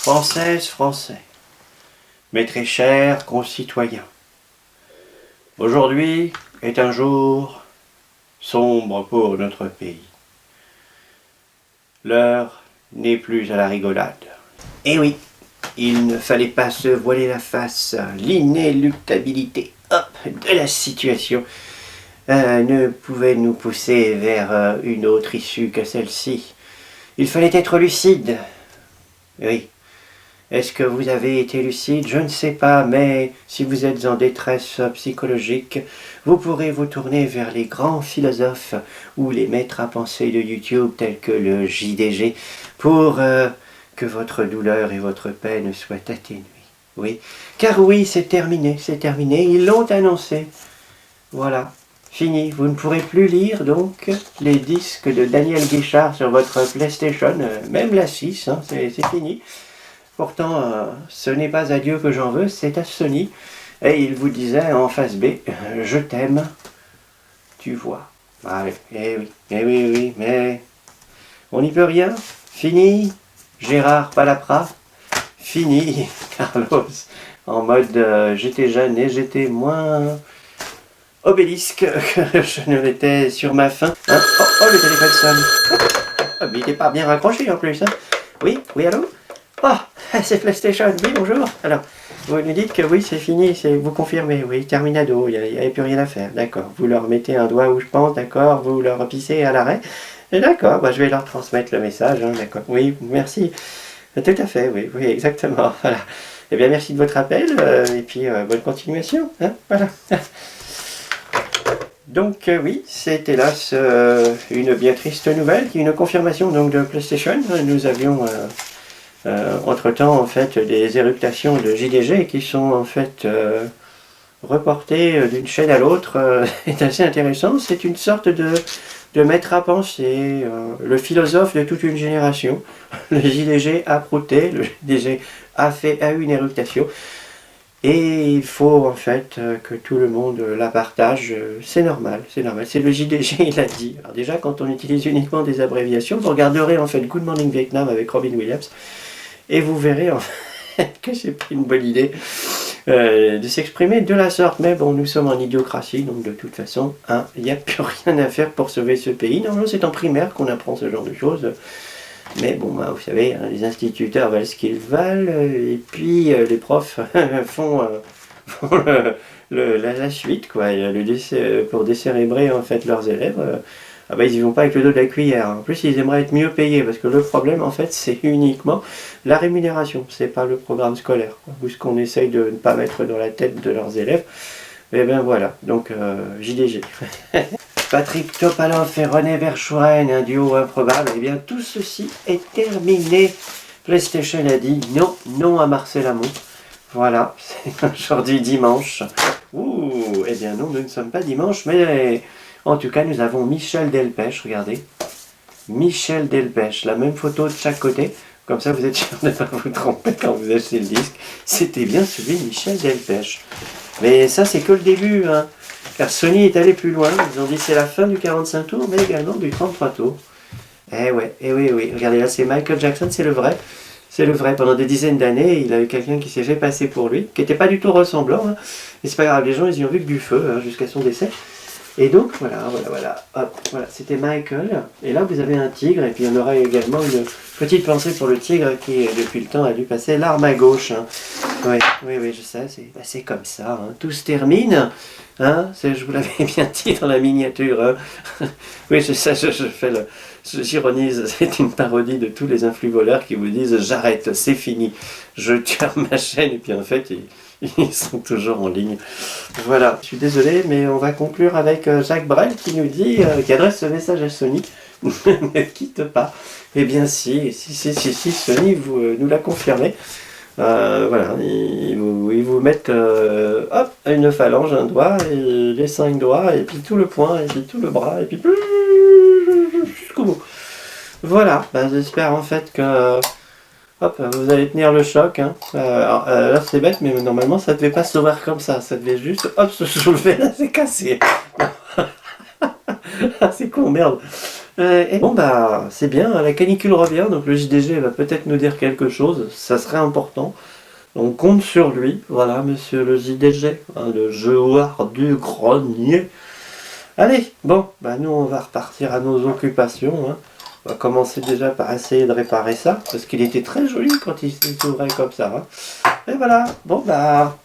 Françaises, Français, mes très chers concitoyens, aujourd'hui est un jour sombre pour notre pays. L'heure n'est plus à la rigolade. Eh oui, il ne fallait pas se voiler la face. L'inéluctabilité de la situation ne pouvait nous pousser vers une autre issue que celle-ci. Il fallait être lucide. Oui. Est-ce que vous avez été lucide? Je ne sais pas, mais si vous êtes en détresse psychologique, vous pourrez vous tourner vers les grands philosophes ou les maîtres à penser de YouTube tels que le JDG pour que votre douleur et votre peine soient atténuées. Oui, car oui, c'est terminé, ils l'ont annoncé. Voilà, fini, vous ne pourrez plus lire donc les disques de Daniel Guichard sur votre PlayStation, même la 6, hein, c'est fini. Pourtant, ce n'est pas à Dieu que j'en veux, c'est à Sony. Et il vous disait en face B, je t'aime, tu vois. Allez, oui, mais on n'y peut rien. Fini, Gérard Palapra. Fini, Carlos. En mode, j'étais jeune et j'étais moins obélisque que je ne l'étais sur ma faim. Hein, oh, le téléphone sonne. Oh, mais il n'est pas bien raccroché en plus. Hein. Oui, allô? Ah, c'est PlayStation, oui, bonjour. Alors, vous nous dites que oui, c'est fini, vous confirmez, oui, terminado, il n'y avait plus rien à faire, d'accord. Vous leur mettez un doigt où je pense, d'accord, vous leur pissez à l'arrêt, et d'accord, bah, je vais leur transmettre le message, hein, d'accord. Oui, merci, tout à fait, oui, exactement, voilà. Eh bien, merci de votre appel, et puis bonne continuation, hein, voilà. Donc oui, c'est hélas une bien triste nouvelle, une confirmation donc de PlayStation. Nous avions entre-temps en fait des éruptations de JDG qui sont en fait reportées d'une chaîne à l'autre. C'est assez intéressant, c'est une sorte de maître à penser, le philosophe de toute une génération. Le JDG a prouté, le JDG a eu une éruptation. Et il faut en fait que tout le monde la partage, c'est normal, c'est le JDG, il a dit. Alors déjà, quand on utilise uniquement des abréviations, vous regarderez en fait Good Morning Vietnam avec Robin Williams, et vous verrez en fait que c'est pas une bonne idée de s'exprimer de la sorte. Mais bon, nous sommes en idiocratie, donc de toute façon, hein, il n'y a plus rien à faire pour sauver ce pays. Normalement, c'est en primaire qu'on apprend ce genre de choses. Mais bon, bah, vous savez, hein, les instituteurs valent ce qu'ils valent, et puis les profs font la suite, quoi. Pour décérébrer en fait leurs élèves. Ah bah, ils y vont pas avec le dos de la cuillère. En plus, ils aimeraient être mieux payés, parce que le problème, en fait, c'est uniquement la rémunération. C'est pas le programme scolaire, quoi, ou ce qu'on essaye de ne pas mettre dans la tête de leurs élèves. Et ben voilà, donc JDG. Patrick Topalov et René Verschuren, un duo improbable. Eh bien, tout ceci est terminé. PlayStation a dit non à Marcel Amont. Voilà, c'est aujourd'hui dimanche. Ouh, eh bien non, nous ne sommes pas dimanche, mais en tout cas, nous avons Michel Delpech, regardez. Michel Delpech, la même photo de chaque côté. Comme ça, vous êtes sûr de ne pas vous tromper quand vous achetez le disque. C'était bien celui de Michel Delpech. Mais ça, c'est que le début, hein. Car Sony est allé plus loin, ils ont dit c'est la fin du 45 tours, mais également du 33 tours. Eh oui, regardez là, c'est Michael Jackson, c'est le vrai. C'est le vrai, pendant des dizaines d'années, il a eu quelqu'un qui s'est fait passer pour lui, qui n'était pas du tout ressemblant, hein. Mais c'est pas grave, les gens, ils y ont vu que du feu, hein, jusqu'à son décès. Et donc, voilà, hop, voilà, c'était Michael. Et là, vous avez un tigre, et puis il y en aura également une petite pensée pour le tigre qui, depuis le temps, a dû passer l'arme à gauche. Hein. Oui, je sais, c'est comme ça, hein. Tout se termine. Hein, je vous l'avais bien dit dans la miniature. Hein. Oui, je sais, j'ironise, c'est une parodie de tous les influx voleurs qui vous disent j'arrête, c'est fini, je ferme ma chaîne, et puis en fait, ils sont toujours en ligne. Voilà, je suis désolé, mais on va conclure avec Jacques Brel qui nous dit, qui adresse ce message à Sony, ne quitte pas. Eh bien si, Sony nous l'a confirmé. Voilà, ils vous mettent hop, une phalange, un doigt, et les 5 doigts, et puis tout le poing, et puis tout le bras, et puis jusqu'au bout. Voilà, bah, j'espère en fait que hop, vous allez tenir le choc. Hein. Là c'est bête, mais normalement ça devait pas s'ouvrir comme ça devait juste hop se soulever, là c'est cassé. C'est con, merde. Et bon bah c'est bien, hein, la canicule revient, donc le JDG va peut-être nous dire quelque chose, ça serait important. On compte sur lui, voilà monsieur le JDG, hein, le joueur du grenier. Allez, bon, bah nous on va repartir à nos occupations. Hein. On va commencer déjà par essayer de réparer ça, parce qu'il était très joli quand il s'ouvrait comme ça. Hein. Et voilà, bon bah